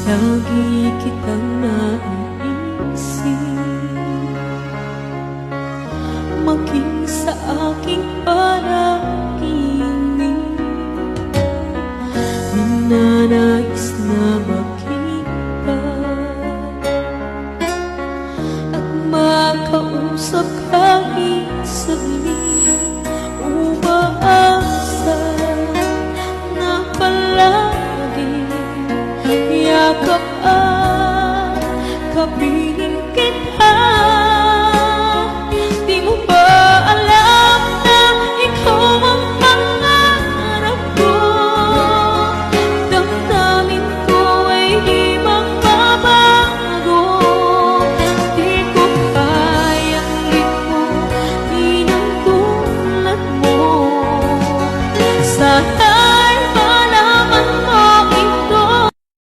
Lagi kitang naiisip, maging sa aking panaginip. Ninanais na makita at makausap kahit saglit. Umaasa na palagi yakap at kapiling.